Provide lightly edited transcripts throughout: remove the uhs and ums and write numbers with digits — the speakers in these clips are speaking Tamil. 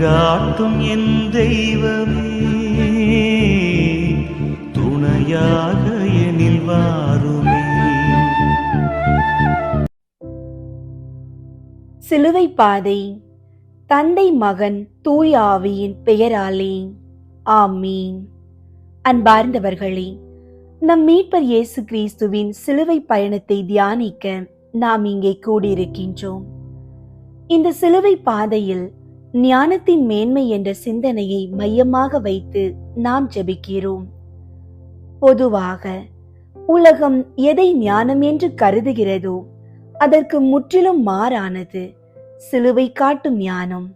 வழிகாட்டும் என் தெய்வமே, துணையாக எனில் வாருமே. சிலுவை பாதை. தந்தை, மகன், தூய ஆவியின் பெயராலே ஆமீன். அன்பார்ந்தவர்களே, நம் மீட்பர் இயேசு கிறிஸ்துவின் சிலுவை பயணத்தை தியானிக்க நாம் இங்கே கூடியிருக்கின்றோம். இந்த சிலுவை பாதையில் ஞானத்தின் மேன்மை என்ற சிந்தனையை மையமாக வைத்து நாம் ஜெபிக்கிறோம். பொதுவாக உலகம் எதை ஞானம் என்று கருதுகிறதோ அதற்கு முற்றிலும் மாறானது சிலுவை காட்டும் ஞானம்.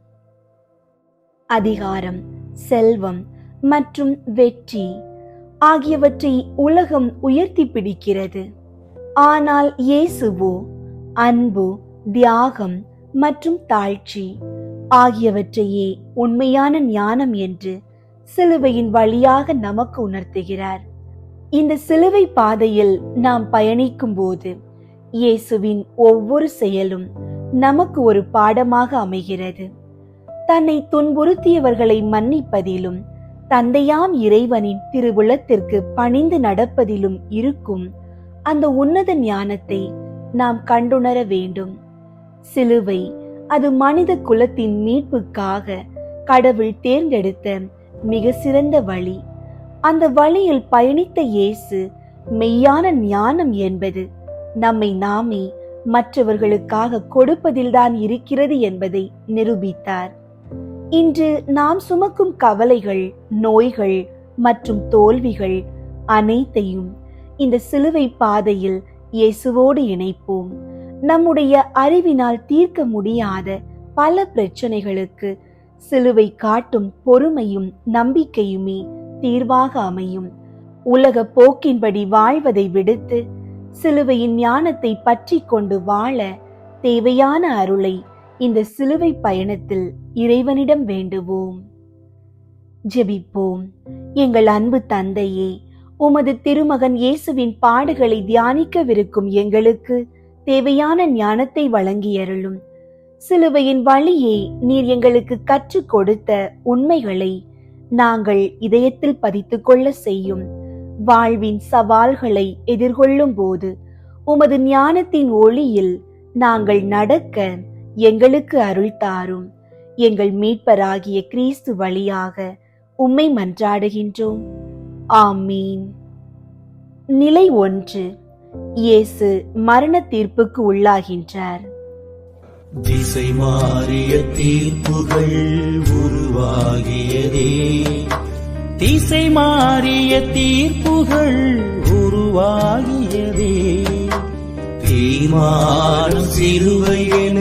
அதிகாரம், செல்வம் மற்றும் வெற்றி ஆகியவற்றை உலகம் உயர்த்தி பிடிக்கிறது. ஆனால் இயேசுவோ அன்பு, தியாகம் மற்றும் தாழ்ச்சி ஆகியவற்றையே உண்மையான ஞானம் என்று சிலுவையின் வழியாக நமக்கு உணர்த்துகிறார். இந்த சிலுவை பாதையில் நாம் பயணிக்கும் போது இயேசுவின் ஒவ்வொரு செயலும் நமக்கு ஒரு பாடமாக அமைகிறது. தன்னை துன்புறுத்தியவர்களை மன்னிப்பதிலும் தந்தையாம் இறைவனின் திருவுளத்திற்கு பணிந்து நடப்பதிலும் இருக்கும் அந்த உன்னத ஞானத்தை நாம் கண்டுணர வேண்டும். சிலுவை அது மனித குலத்தின் மீட்புக்காக கடவுள் தேர்ந்தெடுத்த மிக சிறந்த வழி. அந்த வழியில் பயணித்த இயேசு மெய்யான ஞானம் என்பது நம்மை நாமே மற்றவர்களுக்காக கொடுப்பதில்தான் இருக்கிறது என்பதை நிரூபித்தார். இன்று நாம் சுமக்கும் கவலைகள், நோய்கள் மற்றும் தோல்விகள் அனைத்தையும் இந்த சிலுவை பாதையில் இயேசுவோடு இணைப்போம். நம்முடைய அறிவினால் தீர்க்க முடியாத பல பிரச்சனைகளுக்கு சிலுவை காட்டும் பொறுமையும் நம்பிக்கையுமே தீர்வாக அமையும். உலக போக்கின்படி வாழ்வதை விடுத்து சிலுவையின் ஞானத்தை பற்றி கொண்டு வாழ தேவையான அருளை இந்த சிலுவை பயணத்தில் இறைவனிடம் வேண்டுவோம். ஜெபிப்போம். எங்கள் அன்பு தந்தையே, உமது திருமகன் இயேசுவின் பாடுகளை தியானிக்கவிருக்கும் எங்களுக்கு தேவையான ஞானத்தை வழங்கியருளும். சிலுவையின் வழியே நீர் எங்களுக்கு கற்றுக் கொடுத்த உண்மைகளை நாங்கள் இதயத்தில் பதித்துக் கொள்ள செய்யும். வாழ்வின் சவால்களை எதிர்கொள்ளும் போது உமது ஞானத்தின் ஒளியில் நாங்கள் நடக்க எங்களுக்கு அருள் தாரும். எங்கள் மீட்பராகிய கிறிஸ்து வழியாக உம்மை மன்றாடுகின்றோம். ஆமீன். நிலை 1. இயேசு மரண தீர்ப்புக்கு உள்ளாகின்றார். திசை மாறிய தீர்ப்புகள் உருவாகியதே, திசை மாறிய தீர்ப்புகள் உருவாகியதே. தீர்மானம் சிலுவை என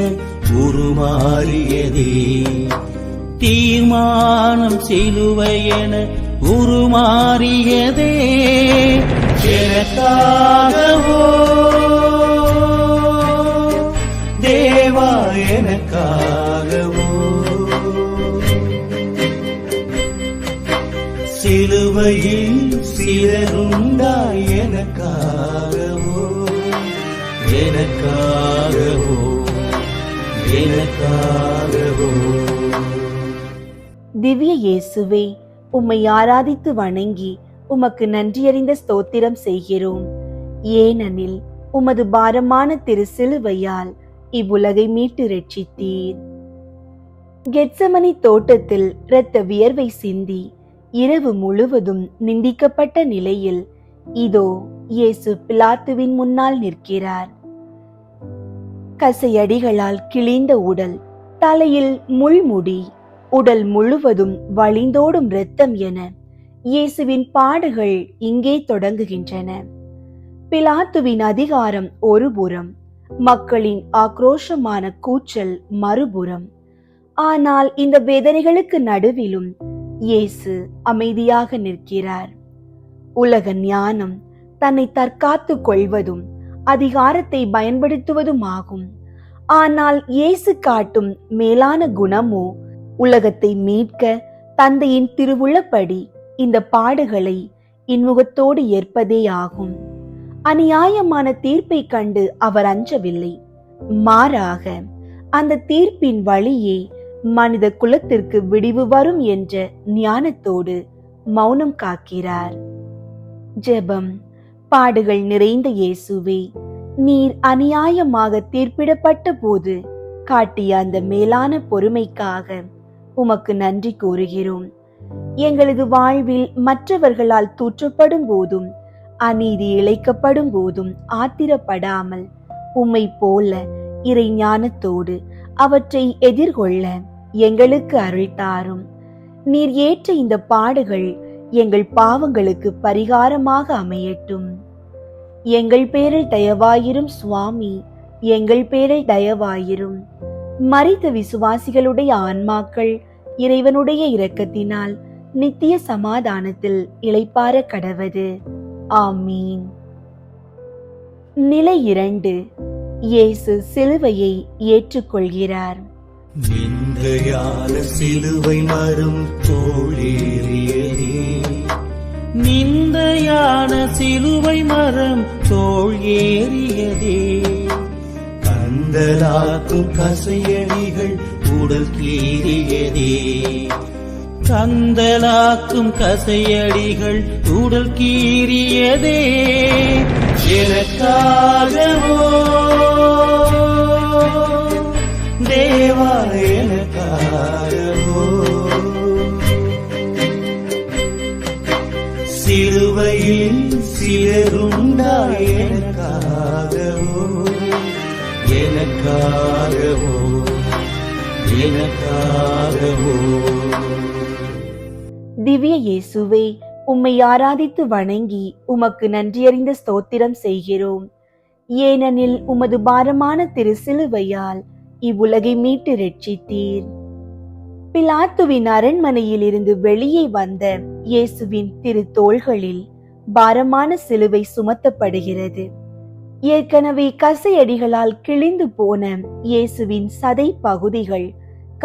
உருமாறியதே, தீர்மானம் சிலுவை என உருமாறியதே. எனக்காகவோ தேவா, எனக்காகவோ சிலுவையில் சிலருண்டாய். எனக்காகவோ, எனக்காகவோ, எனக்காகவோ. திவ்ய இயேசுவே, உம்மை ஆராதித்து வணங்கி உமக்கு நன்றியறிந்த ஸ்தோத்திரம் செய்கிறோம். ஏனெனில் உமது பாரமான திரு சிலுவையால் இவ்வுலகை மீட்டு ரட்சித்தீர். கெத்சமனி தோட்டத்தில் இரத்த வியர்வை சிந்தி இரவு முழுவதும் நிந்திக்கப்பட்ட நிலையில் இதோ இயேசு பிலாத்துவின் முன்னால் நிற்கிறார். கசையடிகளால் கிழிந்த உடல், தலையில் முள்முடி, உடல் முழுவதும் வழிந்தோடும் இரத்தம் என இயேசுவின் பாடுகள் இங்கே தொடங்குகின்றன. பிலாத்துவின் அதிகாரம் ஒருபுறம், மக்களின் ஆக்ரோஷமான கூச்சல் மறுபுறம். ஆனால் இந்த வேதனைகளுக்கு நடுவிலும் இயேசு அமைதியாக நிற்கிறார். உலக ஞானம் தன்னை தற்காத்துக் கொள்வதும் அதிகாரத்தை பயன்படுத்துவதுமாகும். ஆனால் இயேசு காட்டும் மேலான குணமோ உலகத்தை மீட்க தந்தையின் திருவுளப்படி இந்த பாடுகளை இன்முகத்தோடு ஏற்பதே ஆகும். அநியாயமான தீர்ப்பை கண்டு அவர் அஞ்சவில்லை. மாறாக அந்த தீர்ப்பின் வழியே மனித குலத்திற்கு விடிவு வரும் என்ற ஞானத்தோடு மௌனம் காக்கிறார். ஜெபம். பாடுகள் நிறைந்த இயேசுவே, நீர் அநியாயமாக தீர்ப்பிடப்பட்ட போது காட்டிய அந்த மேலான பொறுமைக்காக உமக்கு நன்றி கூறுகிறோம். எங்களது வாழ்வில் மற்றவர்களால் தூற்றப்படும் போதும் அநீதி இழைக்கப்படும் போதும் ஆத்திரப்படாமல் உம்மை போல இறை ஞானத்தோடு அவற்றை எதிர்கொள்ள எங்களுக்கு அருள் தாரும். நீர் ஏற்ற இந்த பாடுகள் எங்கள் பாவங்களுக்கு பரிகாரமாக அமையட்டும். எங்கள் பேரில் தயவாயிரும் சுவாமி, எங்கள் பேரில் தயவாயிரும். மரித்த விசுவாசிகளுடைய ஆன்மாக்கள் இறைவனுடைய இரக்கத்தினால் நித்திய சமாதானத்தில் இளைப்பாற கடவது. ஆமீன். நிலை 2. இயேசு சிலுவையை ஏற்றுக்கொள்கிறார். நிந்தையான சிலுவை மரம் தோளேறியதே, நிந்தையான சிலுவை மரம் தோள் ஏறியதே. கந்தலாக்கும் கசையடிகள் உடல் கீறியதே, கந்தலாக்கும் கசையடிகள் உடல் கீறியதே. எனக்காகவோ தேவா, எனக்காகவோ சிலுவையில் சிலருண்டாய், எனக்காகவோ எனக்காகவோ எனக்காகவோ. திவ்ய இயேசுவே, உம்மை ஆராதித்து வணங்கி உமக்கு நன்றியறிந்த ஸ்தோத்திரம் செய்கிறோம். ஏனெனில் உமது பாரமான திரு சிலுவையால் இவ்வுலகை மீட்டு ரட்சித்தீர். பிலாத்துவின் அரண்மனையில் இருந்து வெளியே வந்த இயேசுவின் திரு தோள்களில் பாரமான சிலுவை சுமத்தப்படுகிறது. ஏற்கனவே கசையடிகளால் கிழிந்து போன இயேசுவின் சதை பகுதிகள்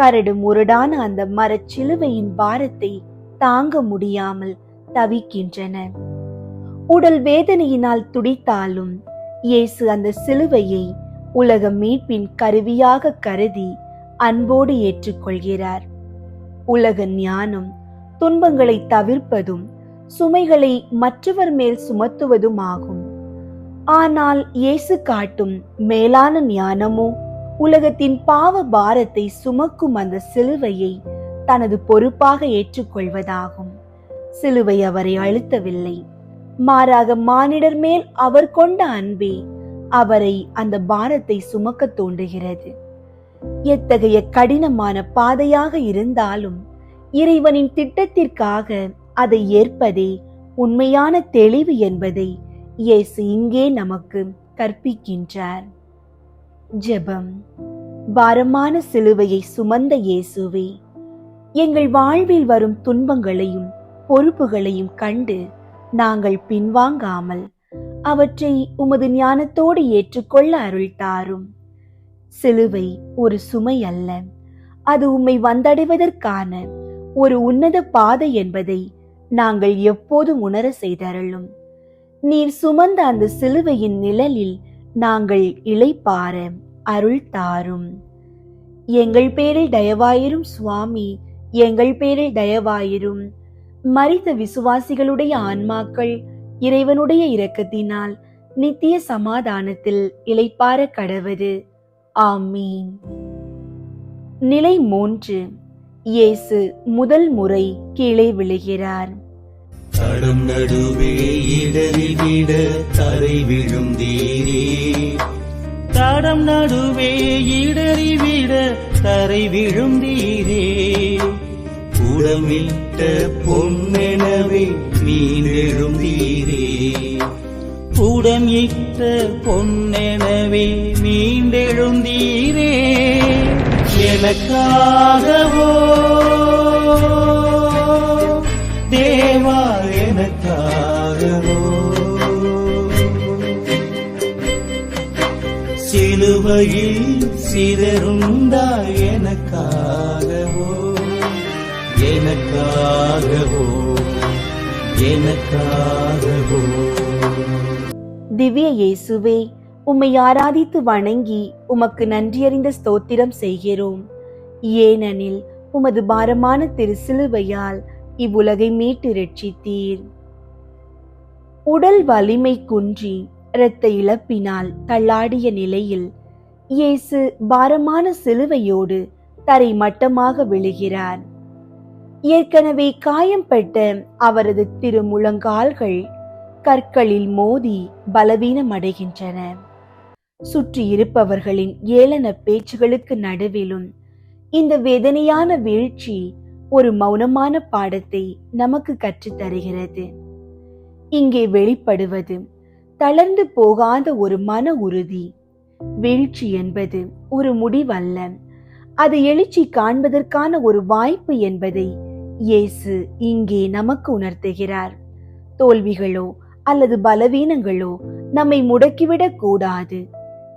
கரடு முரடான அந்த மரச்சிலுவையின் பாரத்தை தாங்க முடியாமல் தவிக்கின்றன. உடல் வேதனையினால் துடித்தாலும் இயேசு அந்த சிலுவையை உலக மீட்பின் கருவியாக கருதி அன்போடு ஏற்றுக்கொள்கிறார். உலக ஞானம் துன்பங்களை தவிர்ப்பதும் சுமைகளை மற்றவர் மேல் சுமத்துவதும் ஆகும். ஆனால் இயேசு காட்டும் மேலான ஞானமோ உலகத்தின் பாவ பாரத்தை சுமக்கும் அந்த சிலுவையை தனது பொறுப்பாக ஏற்றுக்கொள்வதாகும். சிலுவை அவரை அழுத்தவில்லை, மாறாக மானிடர் மேல் அவர் கொண்ட அன்பே அவரை அந்த பாரத்தை சுமக்க தூண்டுகிறது. எத்தகைய கடினமான பாதையாக இருந்தாலும் இறைவனின் திட்டத்திற்காக அதை ஏற்பதே உண்மையான தெளிவு என்பதை இயேசு இங்கே நமக்கு கற்பிக்கின்றார். ஜெபம். பாரமான சிலுவையை சுமந்த இயேசுவே, எங்கள் வாழ்வில் வரும் துன்பங்களையும் பொறுப்புகளையும் கண்டு நாங்கள் பின்வாங்காமல் அவற்றை உமது ஞானத்தோடு ஏற்றுக்கொள்ள அருள் தாரும். சிலுவை ஒரு சுமை அல்ல, அது உம்மை வந்தடைவதற்கான ஒரு உன்னத பாதை என்பதை நாங்கள் எப்போதும் உணர செய்தருளும். நீர் சுமந்த அந்த சிலுவையின் நிழலில் நாங்கள் இளைப்பாற அருள் தாரும். எங்கள் பேரில் தயவாயிரும் சுவாமி, எங்கள் பேரில் தயவாயிரும். மரித்த விசுவாசிகளுடைய ஆன்மாக்கள் இறைவனுடைய இரக்கத்தினால் நித்திய சமாதானத்தில் இளைப்பாற கடவது. ஆமீன். நிலை 3. இயேசு முதல் முறை கீழே விழுகிறார். தடம் நடுவே இடறிவிட தரை விழுந்தீரே, தடம் நடுவே இடறிவிட தரை விழுந்தீரே. புடமிட்ட பொன்னெனவே மீண்டெழுந்தீரே, புடமிட்ட பொன்னெனவே மீண்டெழுந்தீரே. எனக்காகவோ தேவா, எனக்காகவோ சிலுவையில் சிதறுண்டாய், எனக்காகவோ எனக்காகவோ எனக்காகவோ. திவ்ய இயேசுவே, உம்மை ஆராதித்து வணங்கி உமக்கு நன்றியறிந்த ஸ்தோத்திரம் செய்கிறோம். ஏனெனில் உமது பாரமான திருசிலுவையால் இவ்வுலகை மீட்டு இரட்சித்தீர். உடல் வலிமை குன்றி இரத்த இழப்பினால் தள்ளாடிய நிலையில் இயேசு பாரமான சிலுவையோடு தரை மட்டமாக விழுகிறார். ஏற்கனவே காயம்பட்ட அவரது திருமுழங்கால்கள் கற்களில் மோதி பலவீனமடைகின்றன. சுற்றி இருப்பவர்களின் ஏளன பேச்சுகளுக்கு நடுவிலும் இந்த வேதனையான வீழ்ச்சி ஒரு மௌனமான பாடத்தை நமக்கு கற்றுத்தருகிறது. இங்கே வெளிப்படுவது தளர்ந்து போகாத ஒரு மன உறுதி. வீழ்ச்சி என்பது ஒரு முடிவல்ல, அது எழுச்சி காண்பதற்கான ஒரு வாய்ப்பு என்பதை இயேசு இங்கே நமக்கு உணர்த்துகிறார். தோல்விகளோ அல்லது பலவீனங்களோ நம்மை முடக்கிவிடக் கூடாது.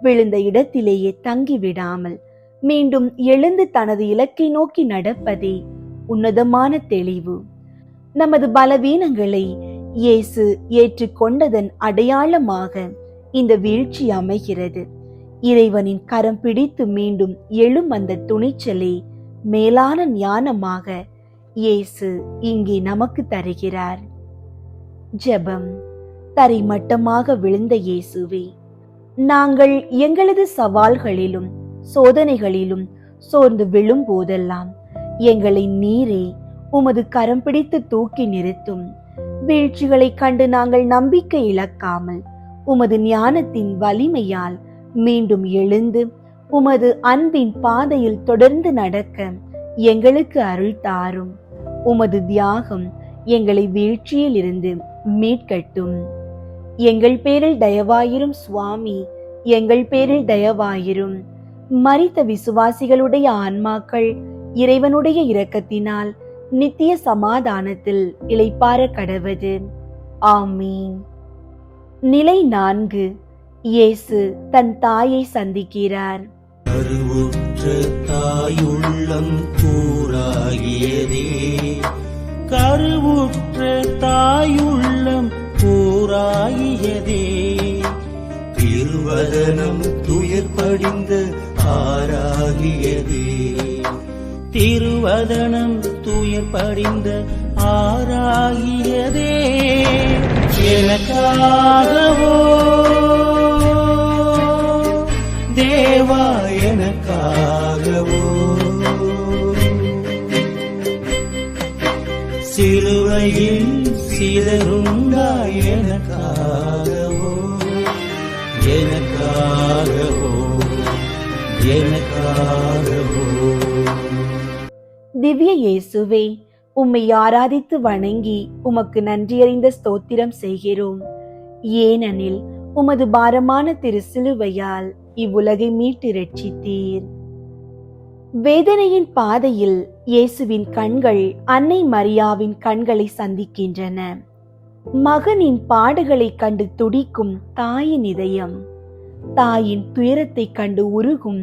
விழுந்த இடத்திலேயே தங்கிவிடாமல் மீண்டும் எழுந்து தனது இலக்கை நோக்கி நடப்பதே உன்னதமான தெளிவு. நமது பலவீனங்களை இயேசு ஏற்றுக்கொண்டதன் அடையாளமாக இந்த வீழ்ச்சி அமைகிறது. இறைவனின் கரம் பிடித்து மீண்டும் எழும் அந்த துணிச்சலை மேலான ஞானமாக இயேசு இங்கே நமக்கு தருகிறார். ஜெபம். தரை மட்டமாக விழுந்த இயேசுவே, நாங்கள் எங்களது சவால்களிலும் சோதனைகளிலும் சோர்ந்து விழும் போதெல்லாம் எங்களை நீரே உமது கரம் பிடித்து தூக்கி நிறுத்தும். வீழ்ச்சிகளை கண்டு நாங்கள் நம்பிக்கை இழக்காமல் உமது ஞானத்தின் வலிமையால் மீண்டும் எழுந்து உமது அன்பின் பாதையில் தொடர்ந்து நடக்க எங்களுக்கு அருள் தாரும். உமது தியாகம் எங்களை வீழ்ச்சியில் இருந்து மீட்கட்டும். எங்கள் பேரில் தயவாயிரும் சுவாமி, எங்கள் பேரில் தயவாயிரும். மரித்த விசுவாசிகளுடைய ஆன்மாக்கள் இறைவனுடைய இரக்கத்தினால் நித்திய சமாதானத்தில் இளைப்பாற கடவது. ஆமீன். நிலை 4. இயேசு தன் தாயை சந்திக்கிறார். கருவுற்ற தாயுள்ளம் கூறாகியதே, கருவுற்ற தாயுள்ளம் கூறாகியதே, திருவதனம் துயர் படிந்த ஆறாகியதே, திருவதனம் துயர் படிந்த ஆறாகியதே. எனக்காகவோ தேவா, எனக்காகவோ சிலுவையில் சிதறுண்டாய், எனக்காகவோ எனக்காகவோ எனக்காகவோ. திவ்ய இயேசுவே, உம்மை ஆராதித்து வணங்கி உமக்கு நன்றியறிந்த ஸ்தோத்திரம் செய்கிறோம். ஏனெனில் உமது பாரமான திருசிலுவையால் இவ்வுலகை மீட்டு இரட்சித்தீர். வேதனையின் பாதையில் இயேசுவின் கண்கள் அன்னை மரியாவின் கண்களை சந்திக்கின்றன. மகனின் பாடுகளை கண்டு துடிக்கும் தாயின் இதயம், தாயின் துயரத்தை கண்டு உருகும்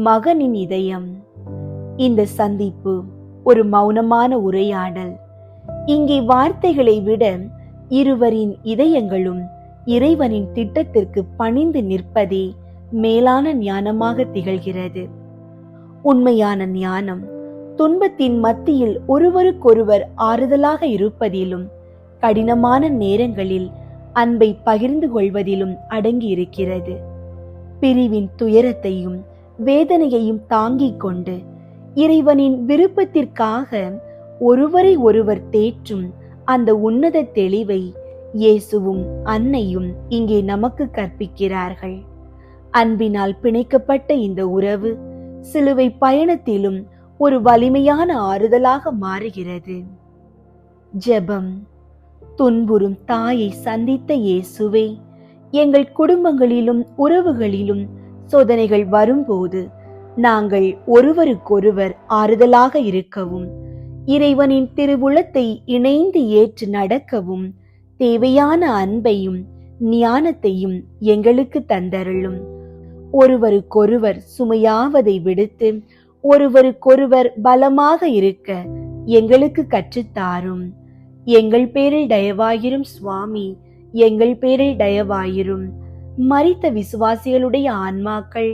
மகனின் இதயம். இந்த சந்திப்பு ஒரு மௌனமான உரையாடல். இங்கே வார்த்தைகளை விட இருவரின் இதயங்களும் இறைவனின் திட்டத்திற்கு பணிந்து நிற்பதே மேலான ஞானமாக திகழ்கிறது. உண்மையான ஞானம் துன்பத்தின் மத்தியில் ஒருவருக்கொருவர் ஆறுதலாக இருப்பதிலும் கடினமான நேரங்களில் அன்பை பகிர்ந்து கொள்வதிலும் அடங்கி இருக்கிறது. பிரிவின் துயரத்தையும் வேதனையையும் தாங்கிக் கொண்டு இறைவனின் விருப்பத்திற்காக ஒருவரை ஒருவர் தேற்றும் அந்த உன்னத தெளிவை இயேசுவும் அன்னையும் இங்கே நமக்கு கற்பிக்கிறார்கள். அன்பினால் பிணைக்கப்பட்ட இந்த உறவு சிலுவை பயணத்திலும் ஒரு வலிமையான ஆறுதலாக மாறுகிறது. ஜெபம். துன்புறும் தாயை சந்தித்த இயேசுவே, எங்கள் குடும்பங்களிலும் உறவுகளிலும் சோதனைகள் வரும்போது நாங்கள் ஒருவருக்கொருவர் ஆறுதலாக இருக்கவும், இறைவனின் திருவுளத்தை இணைந்து ஏற்று நடக்கவும் தேவையான அன்பையும் ஞானத்தையும் எங்களுக்கு தந்தருளும். ஒருவருக்கொருவர் சுமையாவதை விடுத்து ஒருவருக்கொருவர் பலமாக இருக்க எங்களுக்கு கற்றுத்தாரும். எங்கள் பேரில் தயவாயிரும் சுவாமி, எங்கள் பேரில் தயவாயிரும். மரித்த விசுவாசிகளுடைய ஆன்மாக்கள்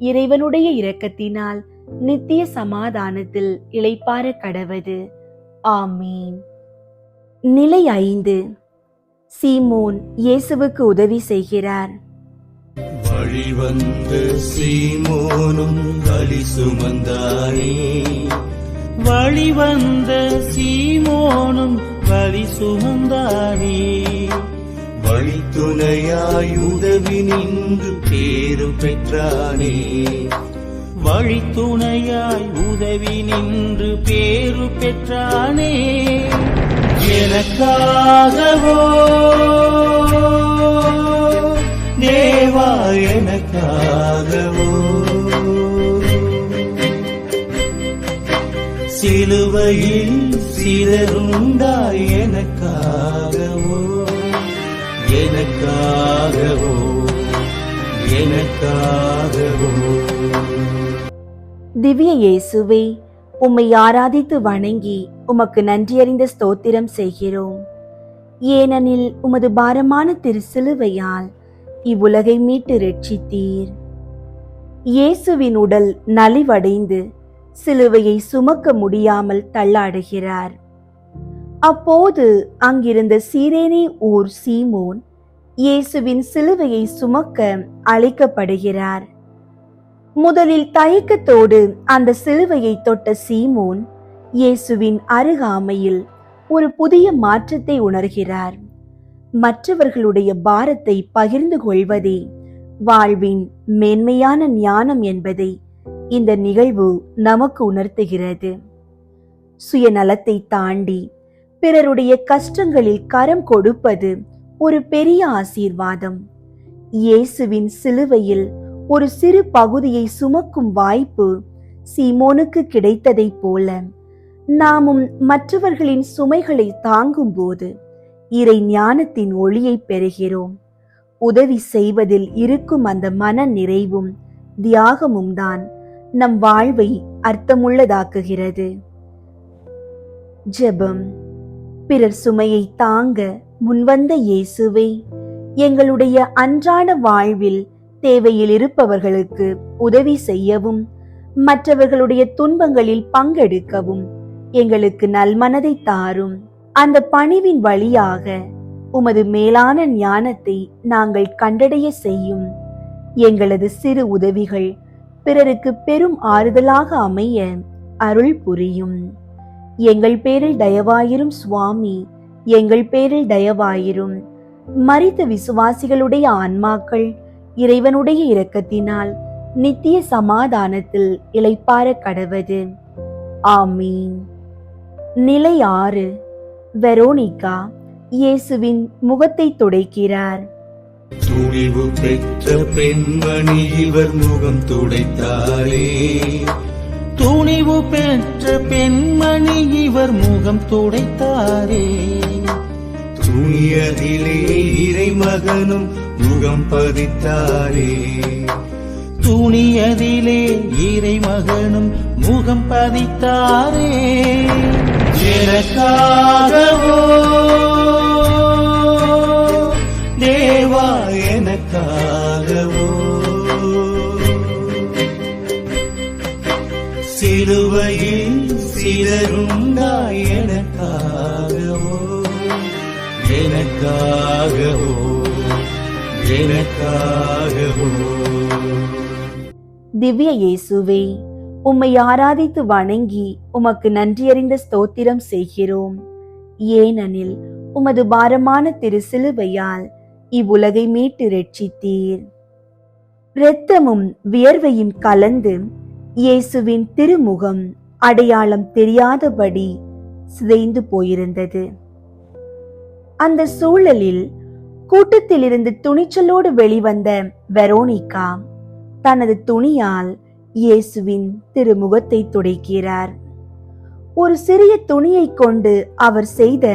இறைவனுடைய இரக்கத்தினால் நித்திய சமாதானத்தில் இளைப்பாற கடவது. ஆமீன். நிலை 5. சீமோன் இயேசுவுக்கு உதவி செய்கிறார். வழிவந்த சீமோனும் வலி சுமந்தானே, வழிவந்த சீமோனும் வலி சுமந்தானே, வழித்துணையாய் உதவி நின்று பேரு பெற்றானே, வழித்துணையாய் உதவி நின்று பேரு பெற்றானே. எனக்காகவோ தேவா, எனக்காகவோ சிலுவையில் சிதறுண்டாய், எனக்காகவோ எனக்காகவோ எனக்காகவோ. திவ்ய இயேசுவே, உம்மை ஆராதித்து வணங்கி உமக்கு நன்றியறிந்த ஸ்தோத்திரம் செய்கிறோம். ஏனெனில் உமது பாரமான திருச்சிலுவையால் இவ்வுலகை மீட்டு ரட்சித்தீர். இயேசுவின் உடல் நலிவடைந்து சிலுவையை சுமக்க முடியாமல் தள்ளாடுகிறார். அப்போது அங்கிருந்த சீரேனே ஊர் சீமோன் இயேசுவின் சிலுவையை சுமக்க அழைக்கப்படுகிறார். முதலில் தயக்கத்தோடு அந்த சிலுவையை தொட்ட சீமோன் இயேசுவின் அருகாமையில் ஒரு புதிய மாற்றத்தை உணர்கிறார். மற்றவர்களுடைய பாரத்தை பகிர்ந்து கொள்வதே வாழ்வின் மேன்மையான ஞானம் என்பதை இந்த நிகழ்வு நமக்கு உணர்த்துகிறது. சுயநலத்தை தாண்டி பிறருடைய கஷ்டங்களில் கரம் கொடுப்பது ஒரு பெரிய ஆசீர்வாதம். இயேசுவின் சிலுவையில் ஒரு சிறு பகுதியை சுமக்கும் வாய்ப்பு சீமோனுக்கு கிடைத்ததைப் போல நாமும் மற்றவர்களின் சுமைகளை தாங்கும் போது இறை ஞானத்தின் ஒளியை பெறுகிறோம். உதவி செய்வதில் இருக்கும் அந்த மன நிறைவும் தியாகமும் தான் நம் வாழ்வை அர்த்தமுள்ளதாக்குகிறது. ஜெபம். பிறர் சுமையை தாங்க முன்வந்த இயேசுவே, எங்களுடைய அன்றாட வாழ்வில் தேவையில் இருப்பவர்களுக்கு உதவி செய்யவும் மற்றவர்களுடைய துன்பங்களில் பங்கெடுக்கவும் எங்களுக்கு நல்மனதை தாரும். அந்த பணிவின் வழியாக உமது மேலான ஞானத்தை நாங்கள் கண்டடைய செய்யும். எங்களது சிறு உதவிகள் பிறருக்கு பெரும் ஆறுதலாக அமைய அருள் புரியும். எங்கள் பேரில் தயவாயிரும் சுவாமி, எங்கள் பேரில் தயவாயிரும். மரித்த விசுவாசிகளுடைய ஆன்மாக்கள் இறைவனுடைய இரக்கத்தினால் நித்திய சமாதானத்தில் இளைப்பாற கடவது. ஆமீன். நிலை 6. வெரோனிகா இயேசுவின் முகத்தை துடைக்கிறார். துணிவு பெற்ற பெண்மணி இவர் முகம் துடைத்தாரே, துணிவு பெற்ற பெண்மணி இவர் முகம் துடைத்தாரே, துணியதிலே இறைமகனும் முகம் பதித்தாரே, துணியதிலே இறைமகனும் முகம் பதித்தாரே. எனக்காகவோ தேவா, எனக்காகவோ சிலுவையில் சிதறுண்டாய், எனக்காகவோ எனக்காகவோ எனக்காகவோ. திவ்ய இயேசுவே, உம்மை ஆராதித்து வணங்கி உமக்கு நன்றியறிந்த ஸ்தோத்திரம் செய்கிறோம். ஏனெனில் உமது பாரமான திருச்சிலுவையால் இவ்வுலகை மீட்டு ரட்சித்தீர். இரத்தமும் வியர்வையும் கலந்து இயேசுவின் திருமுகம் அடையாளம் தெரியாதபடி சிதைந்து போயிருந்தது. அந்த சூழலில் கூட்டத்திலிருந்து துணிச்சலோடு வெளிவந்த வெரோனிகா தனது துணியால் இயேசுவின் திருமுகத்தை துடைக்கிறார். ஒரு சிறிய துணியை கொண்டு அவர் செய்த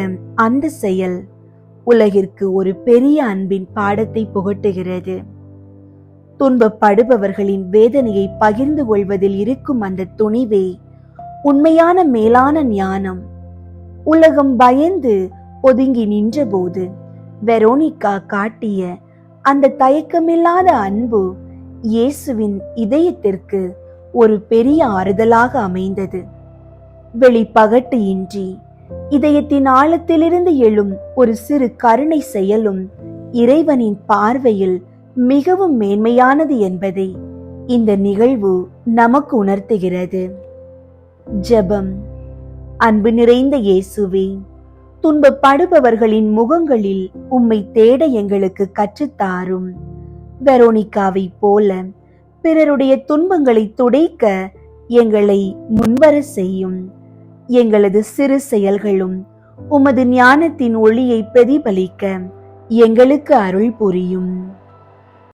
அந்த செயல் உலகிற்கு ஒரு பெரிய அன்பின் பாடத்தை புகட்டுகிறது. துன்பப்படுபவர்களின் வேதனையை பகிர்ந்து கொள்வதில் இருக்கும் அந்த துணிவே உண்மையான மேலான ஞானம். உலகம் பயந்து ஒதுங்கி நின்றபோது வெரோனிகா காட்டிய அந்த தயக்கமில்லாத அன்பு இயேசுவின் இதயத்திற்கு ஒரு பெரிய ஆறுதலாக அமைந்தது. வெளிப்பகட்டு இன்றி இதயத்தின் ஆழத்திலிருந்து எழும் ஒரு சிறு கருணை செயலும் இறைவனின் பார்வையில் மிகவும் மேன்மையானது என்பதை இந்த நிகழ்வு நமக்கு உணர்த்துகிறது. ஜெபம். அன்பு நிறைந்த இயேசுவே, துன்பப்படுபவர்களின் முகங்களில் உம்மை தேட எங்களுக்கு கற்றுத்தாரும். வெரோனிகாவை போல பிறருடைய துன்பங்களை துடைக்க எங்களை முன்வர செய்யும். எங்களது சிறு செயல்களும் உமது ஞானத்தின் ஒளியை பிரதிபலிக்க எங்களுக்கு அருள் புரியும்.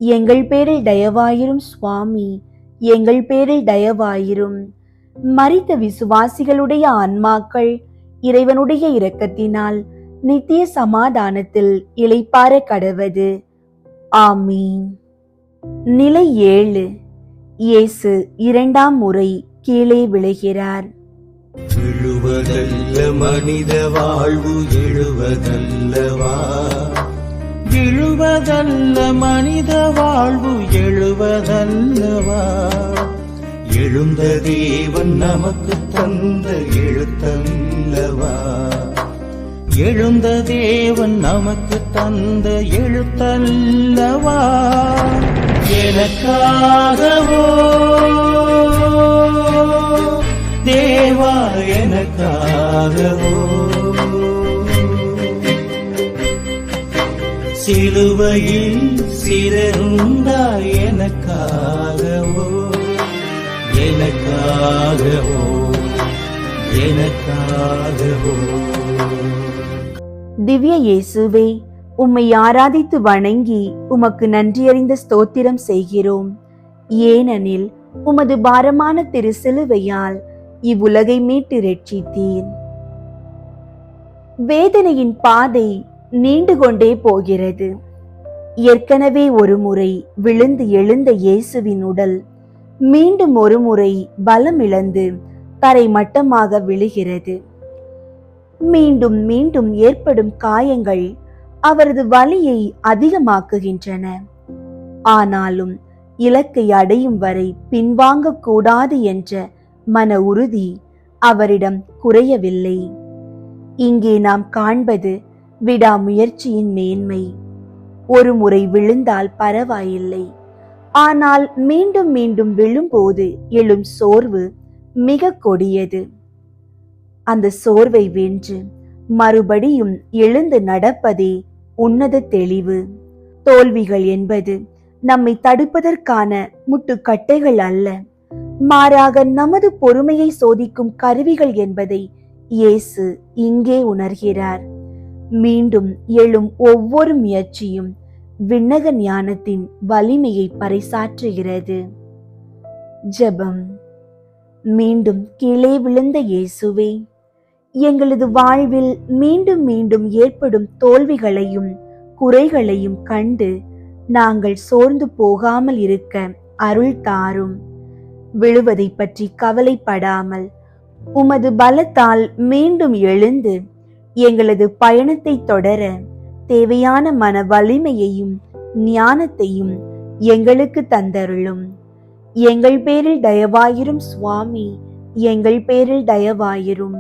எங்கள் பேரில் தயவாயிரும் சுவாமி, எங்கள் பேரில் தயவாயிரும். மரித்த விசுவாசிகளுடைய ஆன்மாக்கள் இறைவனுடைய இரக்கத்தினால் நித்திய சமாதானத்தில் இளைப்பாற கடவது. ஆமீன். நிலை 7. இயேசு 2ஆம் முறை கீழே விழுகிறார். விழுவதல்ல மனித வாழ்வு எழுவதல்லவா, விழுவதல்ல மனித வாழ்வு எழுவதல்லவா, எழுந்த தேவன் நமக்கு தந்த எழுத்தல்லவா, எழுந்த தேவன் நமக்கு தந்த எழுத்தல்லவா, எனக்காகவோ தேவா எனக்காகவோ, சிலுவையில் சிறந்தாய் எனக்காகவோ, எனக்காகவோ, எனக்காகவோ. திவ்ய இயேசுவே, உம்மை ஆராதித்து வணங்கி உமக்கு நன்றியறிந்த ஸ்தோத்திரம் செய்கிறோம். ஏனெனில் உமது பாரமான திரு சிலுவையால் இவ்வுலகை மீட்டு ரட்சித்தீர். வேதனையின் பாதை நீண்டு கொண்டே போகிறது. ஏற்கனவே ஒரு முறை விழுந்து எழுந்த இயேசுவின் உடல் மீண்டும் ஒரு முறை பலம் இழந்து தரை மட்டமாக விழுகிறது. மீண்டும் மீண்டும் ஏற்படும் காயங்கள் அவரது வலியை அதிகமாக்குகின்றன. ஆனாலும் இலக்கை அடையும் வரை பின்வாங்க கூடாது என்ற மன உறுதி அவரிடம் குறையவில்லை. இங்கே நாம் காண்பது விடாமுயற்சியின் மேன்மை. ஒரு முறை விழுந்தால் பரவாயில்லை, ஆனால் மீண்டும் மீண்டும் விழும்போது எழும் சோர்வு மிக கொடியது. அந்த சோர்வை வென்று மறுபடியும் எழுந்து நடப்பதே உன்னத தெளிவு. தோல்விகள் என்பது நம்மை தடுப்பதற்கான முட்டுக்கட்டைகள் அல்ல, மாறாக நமது பொறுமையை சோதிக்கும் கருவிகள் என்பதை இயேசு இங்கே உணர்கிறார். மீண்டும் எழும் ஒவ்வொரு முயற்சியும் விண்ணக ஞானத்தின் வலிமையை பறைசாற்றுகிறது. ஜெபம். மீண்டும் கீழே விழுந்த இயேசுவே, எங்களது வாழ்வில் மீண்டும் மீண்டும் ஏற்படும் தோல்விகளையும் குறைகளையும் கண்டு நாங்கள் சோர்ந்து போகாமல் இருக்க அருள் தாரும். விழுவதை பற்றி கவலைப்படாமல் உமது பலத்தால் மீண்டும் எழுந்து எங்களது பயணத்தை தொடர தேவையான மன வலிமையையும் ஞானத்தையும் எங்களுக்கு தந்தருளும். எங்கள் பேரில் தயவாயிரும் சுவாமி, எங்கள் பேரில் தயவாயிரும்.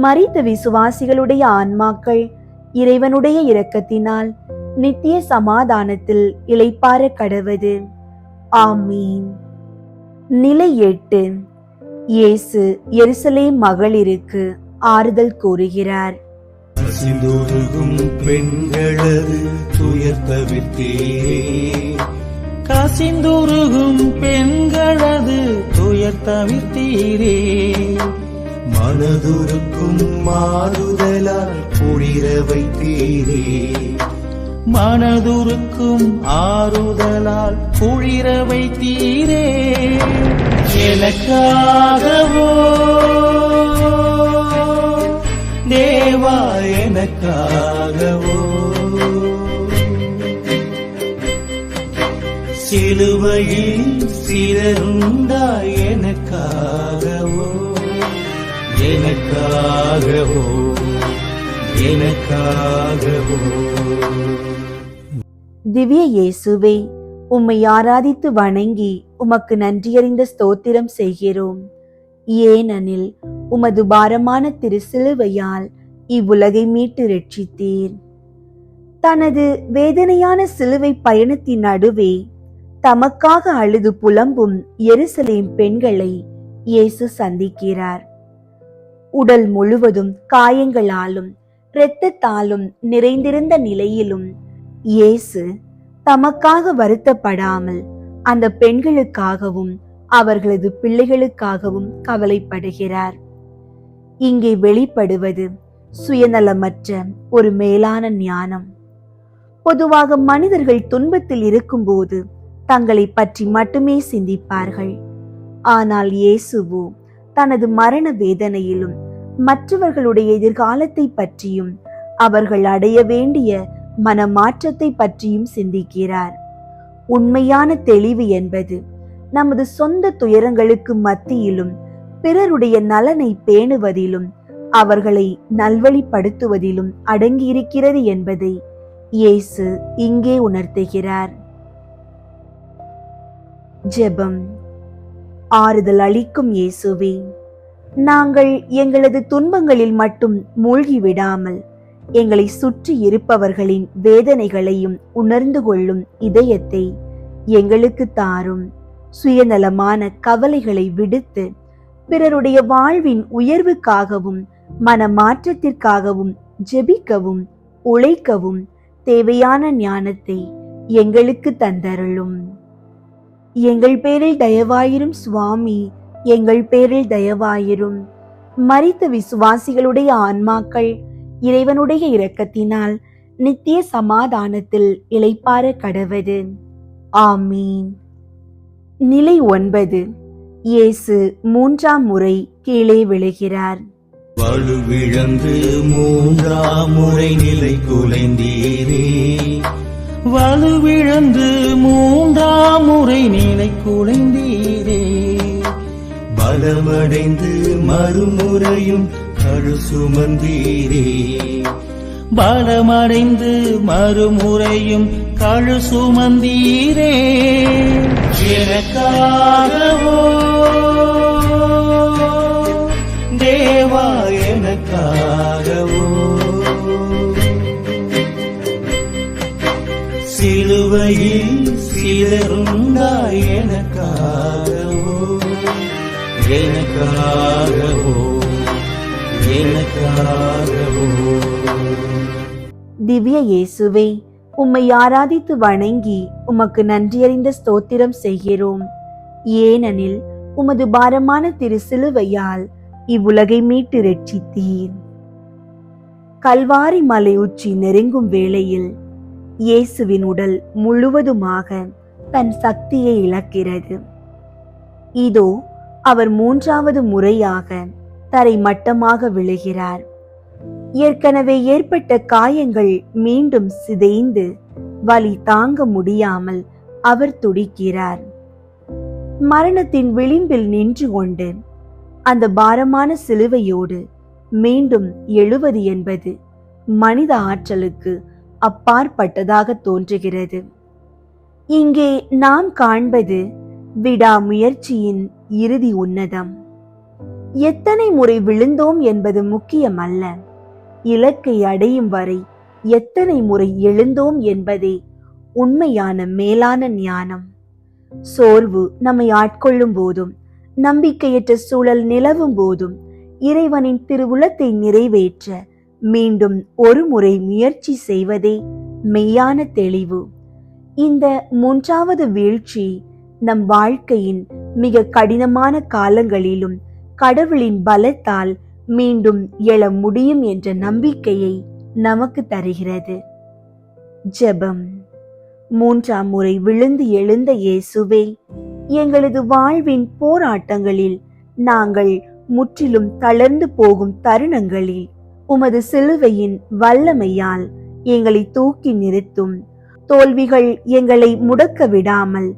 மரித்த விசுவாசிகளுடைய ஆன்மாக்கள் இறைவனுடைய இரக்கத்தினால் நித்திய சமாதானத்தில் இளைப்பாற கடவது. ஆமீன். நிலை 8. இயேசு எருசலேம் மகளிருக்கு ஆறுதல் கூறுகிறார். கசிந்துருகும் பெண்களது துயர் தவிர்த்தீரே, கசிந்துருகும் பெண்களது துயர் தவிர்த்தீரே, மனதுருக்கும் மாறுதலால் குளிர வைத்தீரே, மனதுருக்கும் ஆறுதலால் குளிர வைத்தீரே, எனக்காகவோ தேவா எனக்காகவோ, சிலுவையில் சிறந்தாய் எனக்காகவோ, எனக்காகவோ, எனக்காகவோ. திவ்ய இயேசுவே, உம்மை ஆராதித்து வணங்கி உமக்கு நன்றியறிந்த ஸ்தோத்திரம் செய்கிறோம். ஏனெனில் உமது பாரமான திரு சிலுவையால் இவ்வுலகை மீட்டு ரட்சித்தீர். தனது வேதனையான சிலுவை பயணத்தின் நடுவே தமக்காக அழுது புலம்பும் எருசலேம் பெண்களை இயேசு சந்திக்கிறார். உடல் முழுவதும் காயங்களாலும் இரத்தத்தாலும் நிறைந்திருந்த நிலையிலும் இயேசு தமக்காக வருத்தப்படாமல் அந்த பெண்களுக்காகவும் அவர்களது பிள்ளைகளுக்காகவும் கவலைப்படுகிறார். இங்கே வெளிப்படுவது சுயநலமற்ற ஒரு மேலான ஞானம். பொதுவாக மனிதர்கள் துன்பத்தில் இருக்கும்போது தங்களை பற்றி மட்டுமே சிந்திப்பார்கள். ஆனால் இயேசுவோ தனது மரண வேதனையிலும் மற்றவர்களுடைய எதிர்காலத்தை பற்றியும் அவர்கள் அடைய வேண்டிய மனமாற்றத்தை பற்றியும் சிந்திக்கிறார். உண்மையான தெளிவு என்பது நமது சொந்த துயரங்களுக்கு மத்தியிலும் பிறருடைய நலனை பேணுவதிலும் அவர்களை நல்வழிப்படுத்துவதிலும் அடங்கியிருக்கிறது என்பதை இயேசு இங்கே உணர்த்துகிறார். ஜெபம். ஆறுதல் அளிக்கும் இயேசுவே, நாங்கள் எங்களது துன்பங்களில் மட்டும் மூழ்கிவிடாமல் எங்களை சுற்றி இருப்பவர்களின் வேதனைகளையும் உணர்ந்து கொள்ளும் இதயத்தை எங்களுக்கு தாரும். சுயநலமான கவலைகளை விடுத்து பிறருடைய வாழ்வின் உயர்வுக்காகவும் மனமாற்றத்திற்காகவும் ஜெபிக்கவும் உழைக்கவும் தேவையான ஞானத்தை எங்களுக்கு தந்தருளும். எங்கள் பேரில் தயவாயிரும் சுவாமி, எங்கள் பேரில் தயவாயிரும். மரித்த விசுவாசிகளுடைய ஆன்மாக்கள் இறைவனுடைய இரக்கத்தினால் நித்திய சமாதானத்தில் இளைப்பாற கடவது. ஆமீன். நிலை 9. இயேசு 3ஆம் முறை கீழே விழுகிறார். வலுவிழந்து 3ஆம் முறை நிலை குலைந்தீரே, வலுவிழந்து 3ஆம் முறை நிலை குலைந்தீரே, பலமடைந்து மறுமுறையும் கழு சுமந்தீரே, பலமடைந்து மறுமுறையும் கழு சுமந்தீரே, எனக்காகவோ தேவா எனக்காகவோ, சிலுவையில் சிதறுண்டாய் எனக்காகவோ எனக்காகவோ எனக்காகவோ. திவ்ய இயேசுவே, உம்மை ஆராதித்து வணங்கி உமக்கு நன்றியறிந்த ஸ்தோத்திரம் செய்கிறோம். ஏனெனில் உமது பாரமான திரு சிலுவையால் இவ்வுலகை மீட்டு ரட்சித்தீர். கல்வாரி மலை உச்சி நெருங்கும் வேளையில் இயேசுவின் உடல் முழுவதுமாக தன் சக்தியை இழக்கிறது. இதோ அவர் 3வது முறையாக தரை மட்டமாக விழுகிறார். ஏற்கனவே ஏற்பட்ட காயங்கள் மீண்டும் சிதைந்து வலி தாங்க முடியாமல் அவர் துடிக்கிறார். மரணத்தின் விளிம்பில் நின்று கொண்டு அந்த பாரமான சிலுவையோடு மீண்டும் எழுவது என்பது மனித ஆற்றலுக்கு அப்பாற்பட்டதாக தோன்றுகிறது. இங்கே நாம் காண்பது விடாமுயற்சியின் இறுதி உன்னதம். எத்தனை முறை விழுந்தோம் என்பது முக்கியமல்ல, இலக்கை அடையும் வரை எத்தனை முறை எழுந்தோம் என்பதே உண்மையான மேலான ஞானம். சோர்வு நம்மை ஆட்கொள்ளும் போதும், நம்பிக்கையற்ற சூழல் நிலவும் போதும் இறைவனின் திருவுளத்தை நிறைவேற்ற மீண்டும் ஒரு முறை முயற்சி செய்வதே மெய்யான தெளிவு. இந்த 3வது வீழ்ச்சி நம் வாழ்க்கையின் மிக கடினமான காலங்களிலும் கடவுளின் பலத்தால் மீண்டும் எழ முடியும் என்ற நம்பிக்கையை நமக்கு தருகிறது. ஜெபம். 3ஆம் முறை விழுந்து எழுந்த இயேசுவே, எங்களது வாழ்வின் போராட்டங்களில் நாங்கள் முற்றிலும் தளர்ந்து போகும் தருணங்களில் உமது சிலுவையின் வல்லமையால் எங்களை தூக்கி நிறுத்தும். தோல்விகள் எங்களை முடக்க விடாமல்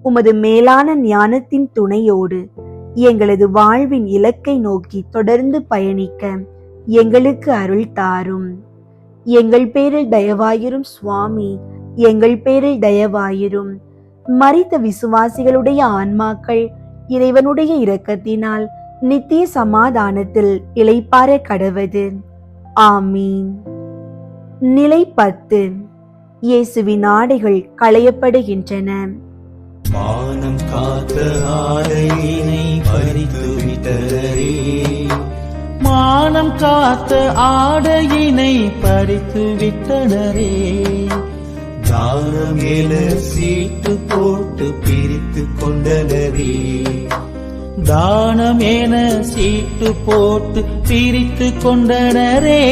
உமது மேலான ஞானத்தின் துணையோடு எங்களது வாழ்வின் இலக்கை நோக்கி தொடர்ந்து பயணிக்க எங்களுக்கு அருள் தாரும். எங்கள் பேரில் தயவாயிரும் சுவாமி, எங்கள் பேரில் தயவாயிரும். மரித்த விசுவாசிகளுடைய ஆன்மாக்கள் இறைவனுடைய இரக்கத்தினால் நித்திய சமாதானத்தில் இளைப்பாற கடவது. ஆமீன். நிலை 10. இயேசுவின் ஆடைகள் களையப்படுகின்றன. மானம் காத்த ஆடையினை பறித்து விட்டனரே, மானம் காத்த ஆடையினை பறித்து விட்டனரே. தானம் என சீட்டு போட்டு பிரித்து கொண்டனரே, தானம் என சீட்டு போட்டு பிரித்து கொண்டனரே.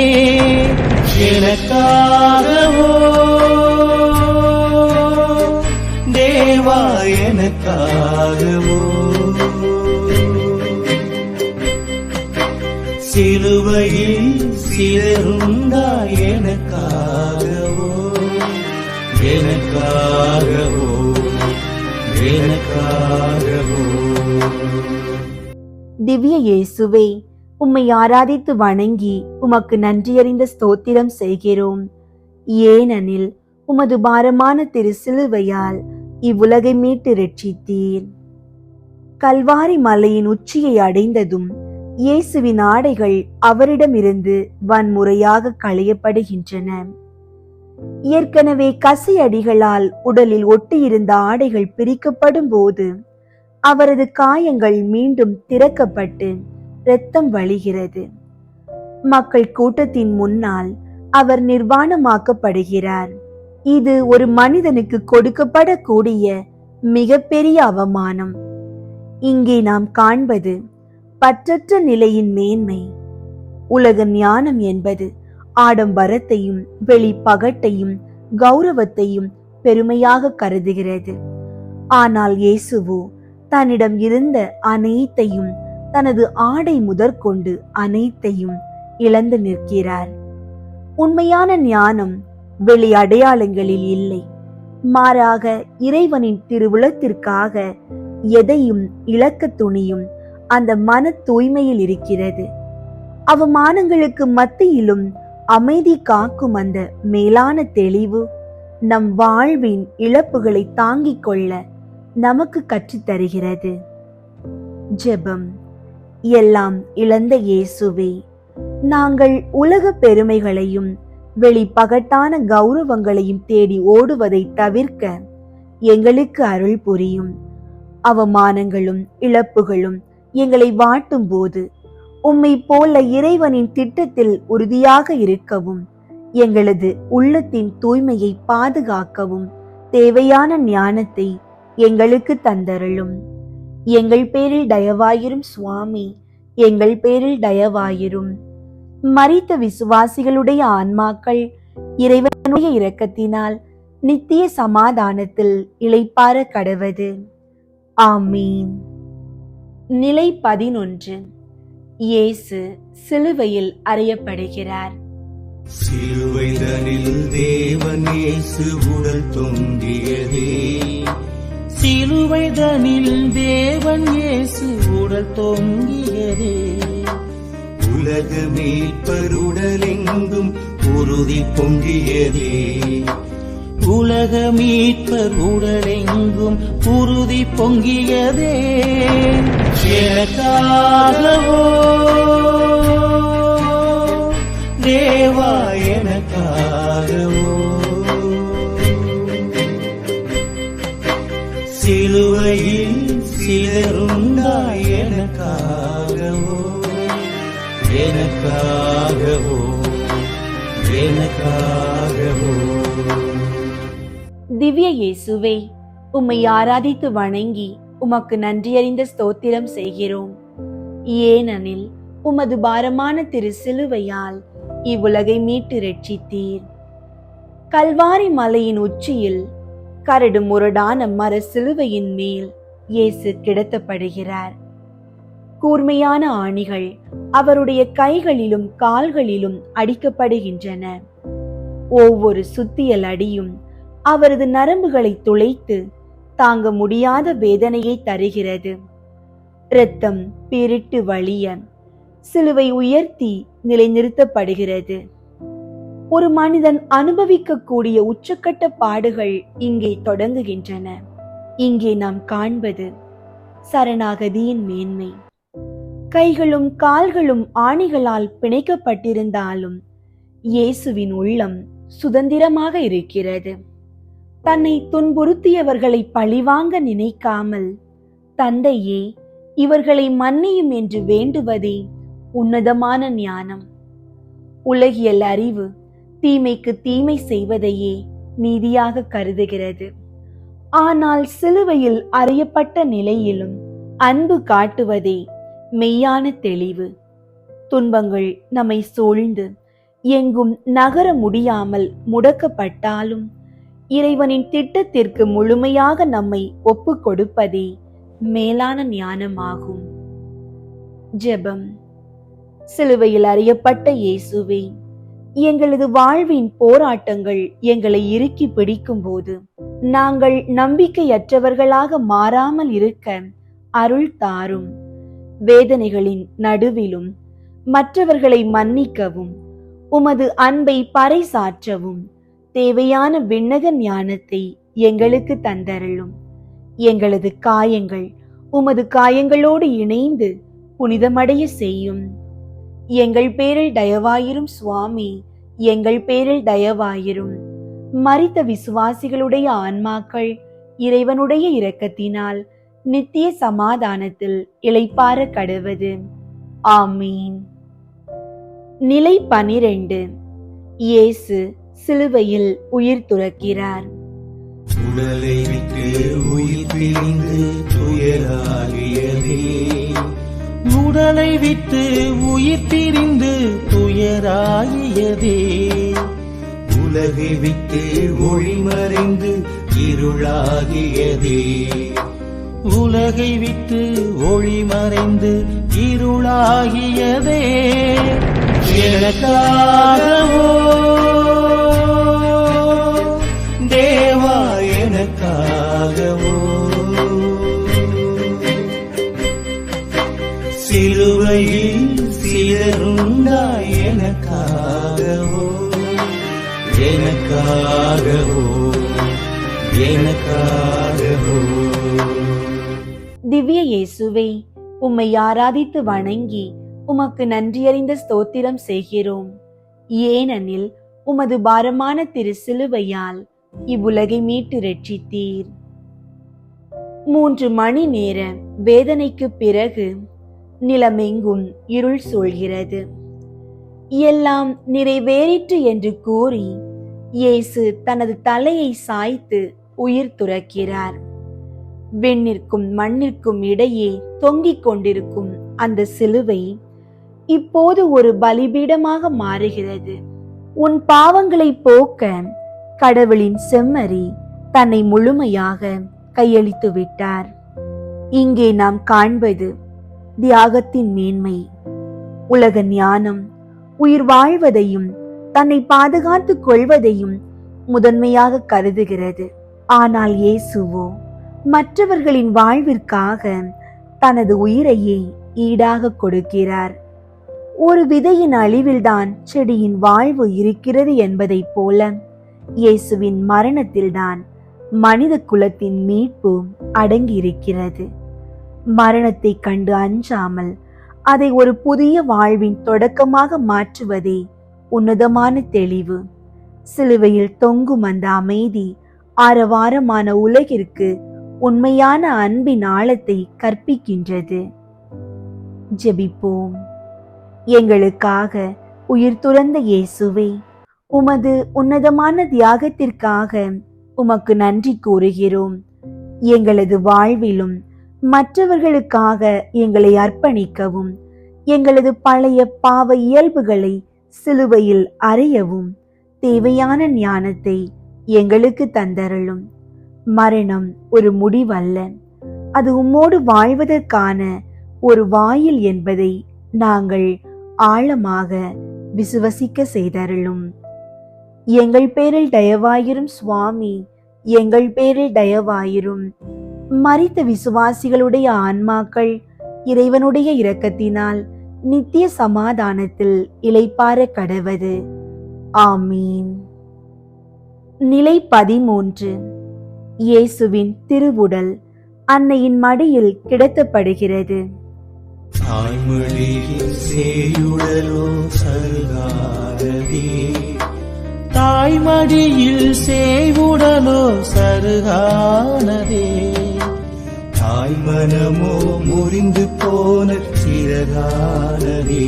எனக்காகவோ தேவா, எனக்காகவோ சிலுவையில் சிதறுண்டாய் எனக்காகவோ, எனக்காகவோ, எனக்காகவோ. திவ்ய இயேசுவே, உம்மை ஆராதித்து வணங்கி உமக்கு நன்றியறிந்த ஸ்தோத்திரம் செய்கிறோம். ஏனெனில் உமது பாரமான திரு சிலுவையால் இவ்வுலகை மீட்டு ரட்சித்தீர். கல்வாரி மலையின் உச்சியை அடைந்ததும் இயேசுவின் ஆடைகள் அவரிடமிருந்து வன்முறையாக களையப்படுகின்றன. ஏற்கனவே கசையடிகளால் உடலில் ஒட்டியிருந்த ஆடைகள் பிரிக்கப்படும் போது அவரது காயங்கள் மீண்டும் திறக்கப்பட்டு இரத்தம் வழிகிறது. மக்கள் கூட்டத்தின் முன்னால் அவர் நிர்வாணமாக்கப்படுகிறார். இது ஒரு மனிதனுக்கு கொடுக்கப்படக்கூடிய மிகப்பெரிய அவமானம். இங்கே நாம் காண்பது பற்றற்ற நிலையின் மேன்மை. உலக ஞானம் என்பது ஆடம்பரத்தையும் வெளிப்பகட்டையும் கௌரவத்தையும் பெருமையாக கருதுகிறது. ஆனால் இயேசுவோ தன்னிடம் இருந்த அனைத்தையும், தனது ஆடை முதற்கொண்டு அனைத்தையும் இழந்து நிற்கிறார். உண்மையான ஞானம் வெளி அடையாளங்களில் இல்லை, மாறாக இறைவனின் திருவுளத்திற்காக எதையும் இழக்க துணியும் அந்த மன தூய்மையில் இருக்கிறது. அவமானங்களுக்கு மத்தியிலும் அமைதி காக்கும் அந்த மேலான தெளிவு நம் வாழ்வின் இழப்புகளை தாங்கிக் கொள்ள நமக்கு கற்றுத்தருகிறது. ஜெபம். எல்லாம் இழந்த இயேசுவே, நாங்கள் உலக பெருமைகளையும் வெளிப்பகட்டான கௌரவங்களையும் தேடி ஓடுவதை தவிர்க்க எங்களுக்கு அருள் புரியும். அவமானங்களும் இழப்புகளும் எங்களை வாட்டும் போது உம்மை போல இறைவனின் திட்டத்தில் உறுதியாக இருக்கவும், எங்களது உள்ளத்தின் தூய்மையை பாதுகாக்கவும் தேவையான ஞானத்தை எங்களுக்கு தந்தருளும். எங்கள் பேரில் தயவாயிரும் சுவாமி, எங்கள் பேரில் தயவாயிரும். மரித்த விசுவாசிகளுடைய ஆன்மாக்கள் இறைவனுடைய இரக்கத்தினால் நித்திய சமாதானத்தில் இளைப்பாற கடவது. ஆமீன். நிலை 11. இயேசு சிலுவையில் அறையப்படுகிறார். சிலுவைதனில் தேவன் இயேசு உடல் தொங்கியதே, சிலுவைதனில் தேவன் இயேசு உடல் தொங்கியதே. உலக மீட்பர் உடலெங்கும் உறுதி பொங்கியதே, உலக மீட்பர் உடலெங்கும் உறுதி பொங்கியதே. எனக்காகவோ தேவா, எனக்காகவோ சிலுவையில் சிதறுண்டாய் எனக்காகவோ, எனக்காகவோ, எனக்காகவோ. திவ்ய இயேசுவே, உம்மை ஆராதித்து வணங்கி உமக்கு நன்றியறிந்த ஸ்தோத்திரம் செய்கிறோம். ஏனெனில் உமது பாரமான திரு சிலுவையால் இவ்வுலகை மீட்டு ரட்சித்தீர். கல்வாரி மலையின் உச்சியில் கரடு முரடான மர சிலுவையின் மேல் இயேசு கிடத்தப்படுகிறார். கூர்மையான ஆணிகள் அவருடைய கைகளிலும் கால்களிலும் அடிக்கப்படுகின்றன. ஒவ்வொரு சுத்தியல் அடியும் அவரது நரம்புகளை துளைத்து தாங்க முடியாத வேதனையை தருகிறது. இரத்தம் பீரிட்டு வழிய சிலுவை உயர்த்தி நிலைநிறுத்தப்படுகிறது. ஒரு மனிதன் அனுபவிக்கக்கூடிய உச்சக்கட்ட பாடுகள் இங்கே தொடங்குகின்றன. இங்கே நாம் காண்பது சரணாகதியின் மேன்மை. கைகளும் கால்களும் ஆணிகளால் பிணைக்கப்பட்டிருந்தாலும் இயேசுவின் உள்ளம் சுதந்திரமாக இருக்கிறது. தன்னை துன்புறுத்தியவர்களை பழிவாங்க நினைக்காமல், தந்தையே இவர்களை மன்னியும் என்று வேண்டுவதே உன்னதமான ஞானம். உலகியல் அறிவு தீமைக்கு தீமை செய்வதையே நீதியாக கருதுகிறது. ஆனால் சிலுவையில் அறையப்பட்ட நிலையிலும் அன்பு காட்டுவதே மெய்யான தெளிவு. துன்பங்கள் நம்மை சூழ்ந்து எங்கும் நகர முடியாமல் முடக்கப்பட்டாலும் இறைவனின் திட்டத்திற்கு முழுமையாக நம்மை ஒப்பு கொடுப்பதே மேலான ஞானமாகும். ஜெபம். சிலுவையில் அறியப்பட்ட இயேசுவே, எங்களது வாழ்வின் போராட்டங்கள் எங்களை இறுக்கி பிடிக்கும் போது நாங்கள் நம்பிக்கையற்றவர்களாக மாறாமல் இருக்க அருள் தாரும். வேதனைகளின் நடுவிலும் மற்றவர்களை மன்னிக்கவும் உமது அன்பை பறைசாற்றவும் தேவையான விண்ணக ஞானத்தை எங்களுக்கு தந்தருளும். எங்களது காயங்கள் உமது காயங்களோடு இணைந்து புனிதமடைய செய்யும். எங்கள் பேரில் தயவாயிரும் சுவாமி, எங்கள் பேரில் தயவாயிரும். மரித்த விசுவாசிகளுடைய ஆன்மாக்கள் இறைவனுடைய இரக்கத்தினால் நித்திய சமாதானத்தில் இளைப்பாற கடவது. ஆமீன். நிலை 12. இயேசு சிலுவையில் உயிர் துறக்கிறார். உடலை விட்டு உயிர் பிரிந்து துயராகியதே, உடலை விட்டு உயிர் பிரிந்து துயராகியதே, உலகை விட்டு ஒளி மறைந்து இருளாகியதே, உலகை விட்டு ஒளி மறைந்து இருளாகியதே. எனக்காகவோ தேவா, எனக்காகவோ சிலுவையில் சிலருண்டாய், எனக்காகவோ எனக்காகவோ எனக்காகவோ. திவ்ய இயேசுவே, உம்மை ஆராதித்து வணங்கி உமக்கு நன்றியறிந்த ஸ்தோத்திரம் செய்கிறோம். ஏனெனில் உமது பாரமான திரு சிலுவையால் இவ்வுலகை மீட்டு ரட்சித்தீர். 3 மணி நேர வேதனைக்கு பிறகு நிலமெங்கும் இருள் சூழ்கிறது. எல்லாம் நிறைவேறிற்று என்று கூறி இயேசு தனது தலையை சாய்த்து உயிர் துறக்கிறார். விண்ணிற்கும் மண்ணிற்கும் இடையே தொங்கிக் கொண்டிருக்கும் அந்த சிலுவை இப்போது ஒரு பலிபீடமாக மாறுகிறது. உன் பாவங்களை போக்க கடவுளின் செம்மறி தன்னை முழுமையாக கையளித்து விட்டார். இங்கே நாம் காண்பது தியாகத்தின் மேன்மை. உலக ஞானம் உயிர் வாழ்வதையும் தன்னை பாதுகாத்துக் கொள்வதையும் முதன்மையாக கருதுகிறது. ஆனால் இயேசுவோ மற்றவர்களின் வாழ்விற்காக தனது உயிரையே ஈடாக கொடுக்கிறார். ஒரு விதையின் அழிவில்தான் செடியின் வாழ்வு இருக்கிறது என்பதைப் போல இயேசுவின் மரணத்தில்தான் மனித குலத்தின் மீட்பு அடங்கியிருக்கிறது. மரணத்தை கண்டு அஞ்சாமல் அதை ஒரு புதிய வாழ்வின் தொடக்கமாக மாற்றுவதே உன்னதமான தெளிவு. சிலுவையில் தொங்கும் அந்த அமைதி ஆரவாரமான உலகிற்கு உண்மையான அன்பின் ஆழத்தை கற்பிக்கின்றது. ஜெபிப்போம். எங்களுக்காக உயிர் துறந்த இயேசுவே, உமது உன்னதமான தியாகத்திற்காக உமக்கு நன்றி கூறுகிறோம். எங்களது வாழ்விலும் மற்றவர்களுக்காக எங்களை அர்ப்பணிக்கவும், எங்களது பழைய பாவ இயல்புகளை சிலுவையில் அறையவும் தேவையான ஞானத்தை எங்களுக்கு தந்தருளும். மரணம் ஒரு முடிவல்ல, அது உம்மோடு வாழ்வதற்கான ஒரு வாயில் என்பதை நாங்கள் ஆழமாக விசுவசிக்க செய்தருளும். எங்கள் பேரில் தயவாயிரும் சுவாமி, எங்கள் பேரில் தயவாயிரும். மரித்த விசுவாசிகளுடைய ஆன்மாக்கள் இறைவனுடைய இரக்கத்தினால் நித்திய சமாதானத்தில் இளைப்பாற கடவது. ஆமீன். நிலை 13. இயேசுவின் திருவுடல் அன்னையின் மடியில் கிடத்தப்படுகிறது. தாய்மடியில் சேயுடலோ சருகானதே, தாய்மடியில் சேவுடலோ சருகானதே, தாய்மனமோ முறிந்து போன சிறகானதே,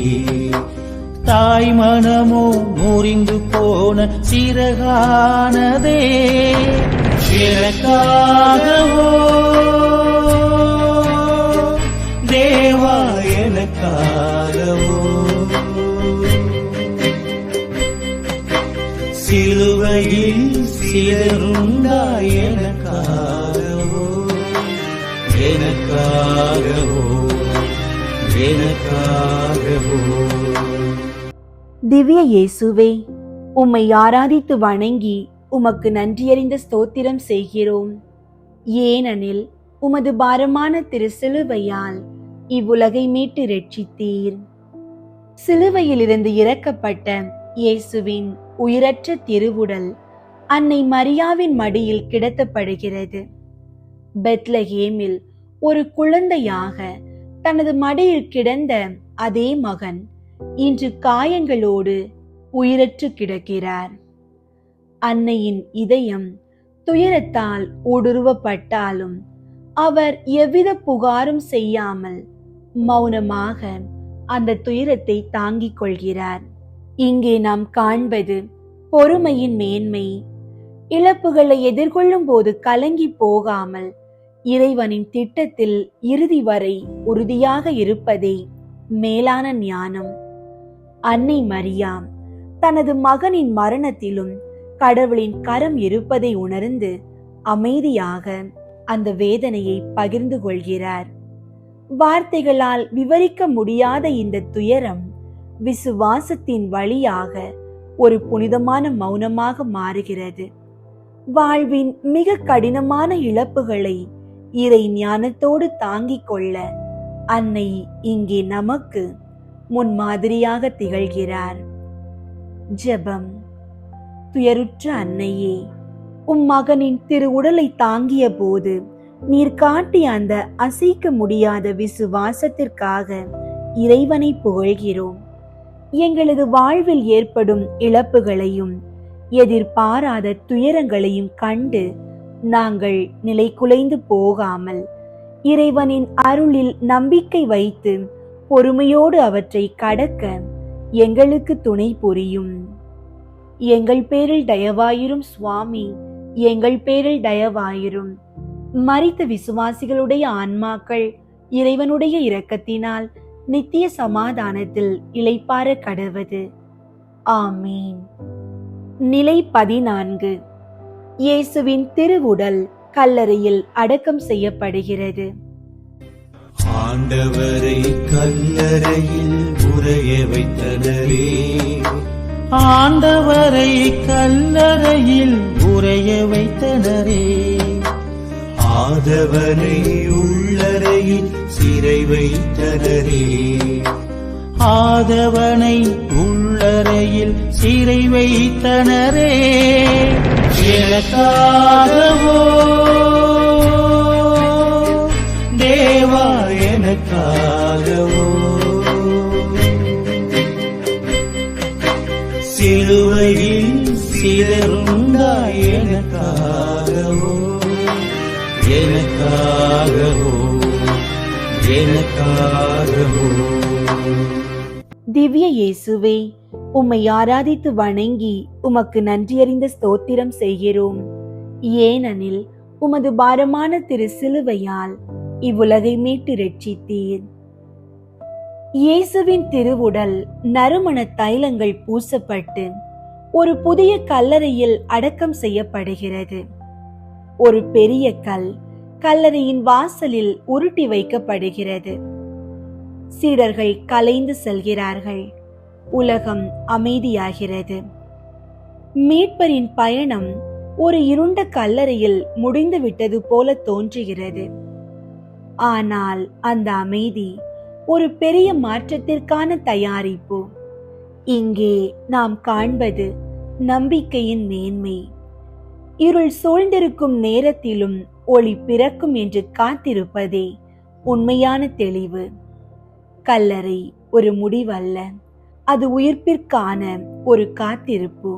தாய்மனமோ முறிந்து போன சிறகானதே, எனக்காகவோ தேவா எனக்காகவோ, சிலுவையில் சிதறுண்டாய் எனக்காகவோ, எனக்காகவோ, எனக்காகவோ. திவ்ய இயேசுவே, உம்மை ஆராதித்து வணங்கி உமக்கு நன்றியறிந்த ஸ்தோத்திரம் செய்கிறோம். ஏனெனில் உமது பாரமான திரு சிலுவையால் இவ்வுலகை மீட்டு இரட்சித்தீர். சிலுவையிலிருந்து இறக்கப்பட்ட இயேசுவின் உயிரற்ற திருவுடல் அன்னை மரியாவின் மடியில் கிடத்தப்படுகிறது. பெத்லகேமில் ஒரு குழந்தையாக தனது மடியில் கிடந்த அதே மகன் இன்று காயங்களோடு உயிரற்று கிடக்கிறார். அன்னையின் இதயம் துயரத்தால் ஊடுருவப்பட்டாலும் அவர் எவ்வித புகாரும் செய்யாமல் மௌனமாக அந்த துயரத்தை தாங்கிக் கொள்கிறார். இங்கே நாம் காண்பது பொறுமையின் மேன்மை. இழப்புகளை எதிர்கொள்ளும் போது கலங்கி போகாமல் இறைவனின் திட்டத்தில் இறுதி வரை உறுதியாக இருப்பதே மேலான ஞானம். அன்னை மரியா தனது மகனின் மரணத்திலும் கடவுளின் கரம் இருப்பதை உணர்ந்து அமைதியாக அந்த வேதனையை பகிர்ந்து கொள்கிறார். வார்த்தைகளால் விவரிக்க முடியாத இந்த துயரம் விசுவாசத்தின் வழியாக ஒரு புனிதமான மௌனமாக மாறுகிறது. வாழ்வின் மிக கடினமான இழப்புகளை இறை ஞானத்தோடு தாங்கிக் கொள்ள அன்னை இங்கே நமக்கு முன்மாதிரியாக திகழ்கிறார். ஜெபம். துயருற்ற அன்னையே, உம் மகனின் திரு உடலை தாங்கிய போது நீர் காட்டிய அந்த அசைக்க முடியாத விசுவாசத்திற்காக இறைவனை புகழ்கிறோம். எங்களது வாழ்வில் ஏற்படும் இழப்புகளையும் எதிர்பாராத துயரங்களையும் கண்டு நாங்கள் நிலை குலைந்து போகாமல் இறைவனின் அருளில் நம்பிக்கை வைத்து பொறுமையோடு அவற்றை கடக்க எங்களுக்கு துணை புரியும். எங்கள் பேரில் தயவாயிரும் சுவாமி, எங்கள் பேரில் தயவாயிரும். மரித்த விசுவாசிகளுடைய ஆன்மாக்கள் இறைவனுடைய இரக்கத்தினால் நித்திய சமாதானத்தில் இளைப்பாற கடவது. ஆமீன். நிலை 14. இயேசுவின் திருவுடல் கல்லறையில் அடக்கம் செய்யப்படுகிறது. ஆண்டவரை கல்லறையில் உறைய வைத்தனரே, ஆண்டவரை கல்லறையில் உறைய வைத்தனரே, ஆதவனை உள்ளறையில் சிறை வைத்தனரே, ஆதவனை உள்ளறையில் சிறை வைத்தனரே, எனக்காகவோ தேவா எனக்காகவோ, சிலுவையில் சிதறுண்டாய் எனக்காகவோ, எனக்காகவோ, எனக்காகவோ. திவ்ய இயேசுவே, உம்மை ஆராதித்து வணங்கி உமக்கு நன்றியறிந்த ஸ்தோத்திரம் செய்கிறோம். ஏனெனில் உமது பாரமான திரு சிலுவையால் இவ்வுலகை மீட்டு இரட்சித்தீர். இயேசுவின் திருவுடல் நறுமண தைலங்கள் பூசப்பட்டு ஒரு புதிய கல்லறையில் அடக்கம் செய்யப்படுகிறது. ஒரு பெரிய கல் கல்லறையின் வாசலில் உருட்டி வைக்கப்படுகிறது. சீடர்கள் கலைந்து செல்கிறார்கள். உலகம் அமைதியாகிறது. மீட்பரின் பயணம் ஒரு இருண்ட கல்லறையில் முடிந்து விட்டது போல தோன்றுகிறது. ஆனால் அந்த அமைதி ஒரு பெரிய மாற்றத்திற்கான தயாரிப்பு. இங்கே நாம் காண்பது நம்பிக்கையின் மேன்மை. இருள் சூழ்ந்திருக்கும் நேரத்திலும் ஒளி பிறக்கும் என்று காத்திருப்பதே உண்மையான தெளிவு. கல்லறை ஒரு முடிவல்ல, அது உயிர்ப்பிற்கான ஒரு காத்திருப்பு.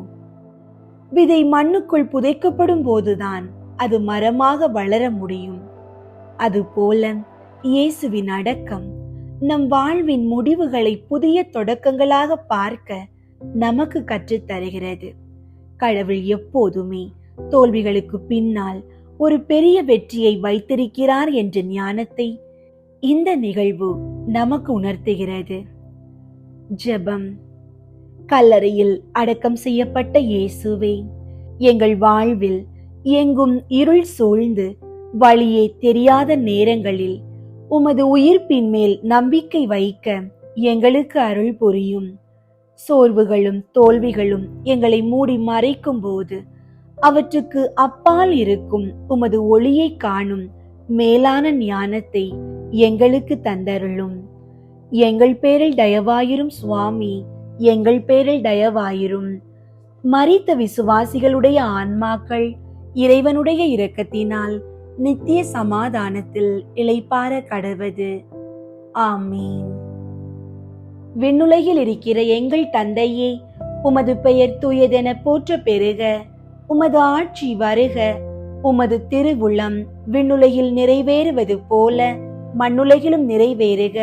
விதை மண்ணுக்குள் புதைக்கப்படும் போதுதான் அது மரமாக வளர முடியும். அதுபோல இயேசுவின் அடக்கம் நம் வாழ்வின் முடிவுகளை புதிய தொடக்கங்களாக பார்க்க நமக்கு கற்றுத் தருகிறது. கடவுள் எப்போதுமே தோல்விகளுக்கு பின்னால் ஒரு பெரிய வெற்றியை வைத்திருக்கிறார் என்ற ஞானத்தை இந்த நிகழ்வு நமக்கு உணர்த்துகிறது. ஜெபம். கல்லறையில் அடக்கம் செய்யப்பட்ட இயேசுவே, எங்கள் வாழ்வில் எங்கும் இருள் சூழ்ந்து வழியே தெரியாத நேரங்களில் உமது உயிர்ப்பின் மேல் நம்பிக்கை வைக்க எங்களுக்கு அருள் புரியும். சோர்வுகளும் தோல்விகளும் எங்களை மூடி மறைக்கும் போது அவற்றுக்கு அப்பால் இருக்கும் உமது ஒளியை காணும் மேலான ஞானத்தை எங்களுக்கு தந்தருளும். எங்கள் பேரில் தயவாயிரும் சுவாமி, எங்கள் பேரில் தயவாயிரும். மரித்த விசுவாசிகளுடைய ஆன்மாக்கள் இறைவனுடைய இரக்கத்தினால் நித்திய சமாதானத்தில் இளைப்பாற கடவது. ஆமீன். விண்ணுலகில் இருக்கிற எங்கள் தந்தையே, உமது பெயர் தூயதென போற்ற பெறுக. உமது ஆட்சி வருக. உமது திருவுளம் விண்ணுலகில் நிறைவேறுவது போல மண்ணுலகிலும் நிறைவேறுக.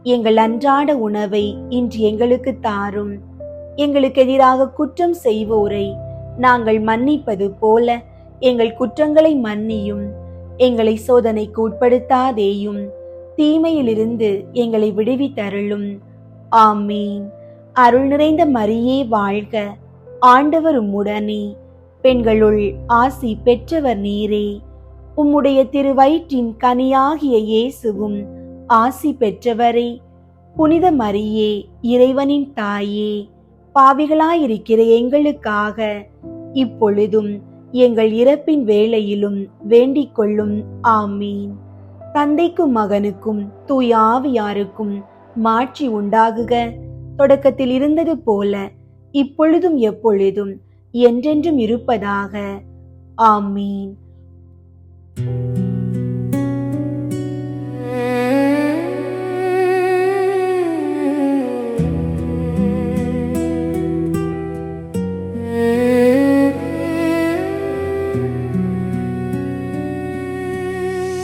எங்கள் அன்றாட உணவை இன்று எங்களுக்கு தாரும். எங்களுக்கு எதிராக குற்றம் செய்வோரை நாங்கள் மன்னிப்பது போல எங்கள் குற்றங்களை மன்னியும். எங்களை சோதனைக்கு உட்படுத்தாதேயும், தீமையிலிருந்து எங்களை விடுவித்தருளும். ஆமீன். அருள் நிறைந்த மரியே வாழ்க. ஆண்டவர் உம்முடனே, பெண்களுள் ஆசி பெற்றவர் நீரே. உம்முடைய திருவயிற்றின் கனியாகிய இயேசுவும் ஆசி பெற்றவரே. புனித மரியே, இறைவனின் தாயே, பாவிகளாயிருக்கிற எங்களுக்காக இப்பொழுதும் எங்கள் இறப்பின் வேளையிலும் வேண்டிக் கொள்ளும். ஆமீன். தந்தைக்கும் மகனுக்கும் தூய ஆவியாருக்கும் மாட்சி உண்டாகுக. தொடக்கத்தில் இருந்தது போல இப்பொழுதும் எப்பொழுதும் என்றென்றும் இருப்பதாக. ஆமீன்.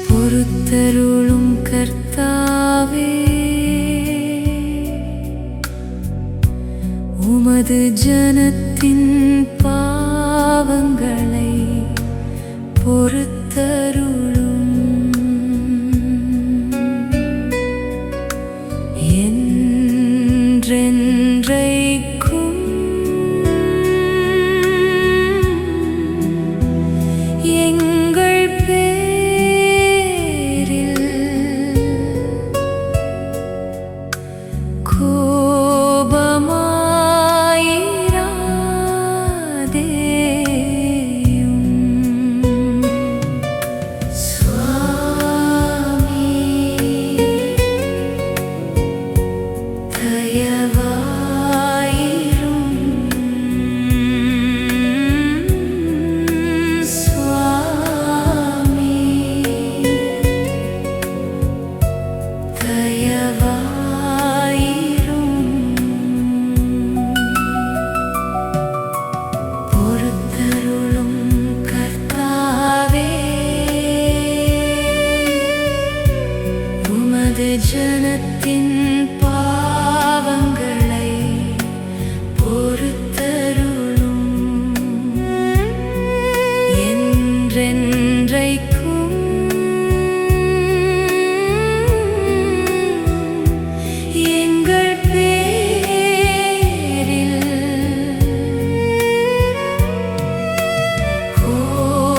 பொறுத்தருளும் கர்த்தாவே, உமது ஜனத்தின் பாவங்களை பொறுத்தருளும். என்றென்றைக்கும் எங்கள் பேரில் ஜனத்தின் பாவங்களை பொறுத்தருளும். என்றென்றைக்கும் எங்கள் பேரில் கோபமாயிராதேயும்.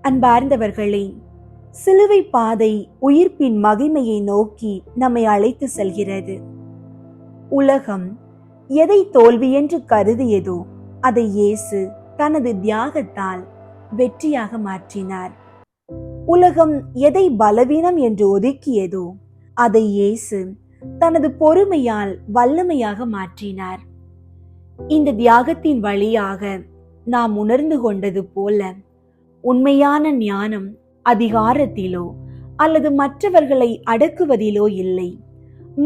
அன்பார்ந்தவர்களே, சிலுவை பாதை உயிர்ப்பின் மகிமையை நோக்கி நம்மை அழைத்து செல்கிறது. உலகம் எதை தோல்வி என்று கருதியதோ அதை இயேசு தனது தியாகத்தால் வெற்றியாக மாற்றினார். உலகம் எதை பலவீனம் என்று ஒதுக்கியதோ அதை இயேசு தனது பொறுமையால் வல்லமையாக மாற்றினார். இந்த தியாகத்தின் வழியாக நாம் உணர்ந்து கொண்டது போல, உண்மையான ஞானம் அதிகாரத்திலோ அல்லது மற்றவர்களை அடக்குவதிலோ இல்லை,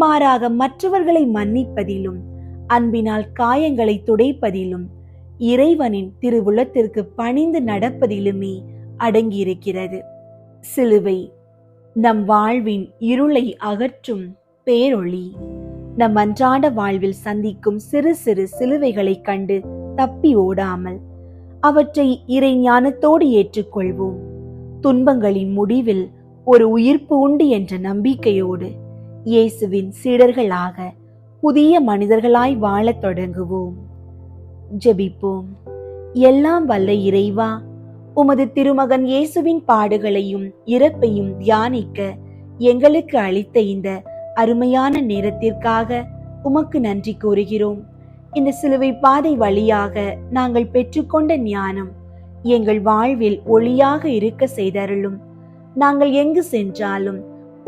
மாறாக மற்றவர்களை மன்னிப்பதிலும் அன்பினால் காயங்களை துடைப்பதிலும் இறைவனின் திருவுளத்திற்கு பணிந்து நடப்பதிலுமே அடங்கியிருக்கிறது. சிலுவை நம் வாழ்வின் இருளை அகற்றும் பேரொளி. நம் அன்றாட வாழ்வில் சந்திக்கும் சிறு சிறு சிலுவைகளை கண்டு தப்பி ஓடாமல் அவற்றை இறை ஞானத்தோடு ஏற்றுக்கொள்வோம். துன்பங்களின் முடிவில் ஒரு உயிர்ப்பு உண்டு என்ற நம்பிக்கையோடு இயேசுவின் சீடர்களாக புதிய மனிதர்களாய் வாழத் தொடங்குவோம். ஜெபிப்போம். எல்லாம் வல்ல இறைவா, உமது திருமகன் இயேசுவின் பாடுகளையும் இறப்பையும் தியானிக்க எங்களுக்கு அளித்த இந்த அருமையான நேரத்திற்காக உமக்கு நன்றி கூறுகிறோம். இந்த சிலுவை பாதை வழியாக நாங்கள் பெற்றுக்கொண்ட ஞானம் எங்கள் வாழ்வில் ஒளியாக இருக்க செய்தருளும். நாங்கள் எங்கு சென்றாலும்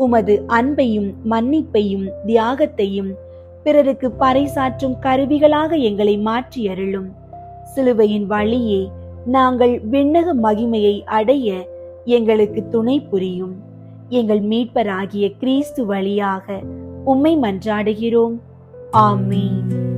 உமது அன்பையும் மன்னிப்பையும் தியாகத்தையும் பிறருக்கு பறைசாற்றும் கருவிகளாக எங்களை மாற்றி அருளும். சிலுவையின் வழியே நாங்கள் விண்ணக மகிமையை அடைய எங்களுக்கு துணை புரியும். எங்கள் மீட்பராகிய கிறிஸ்து வழியாக உம்மை மன்றாடுகிறோம். ஆமென்.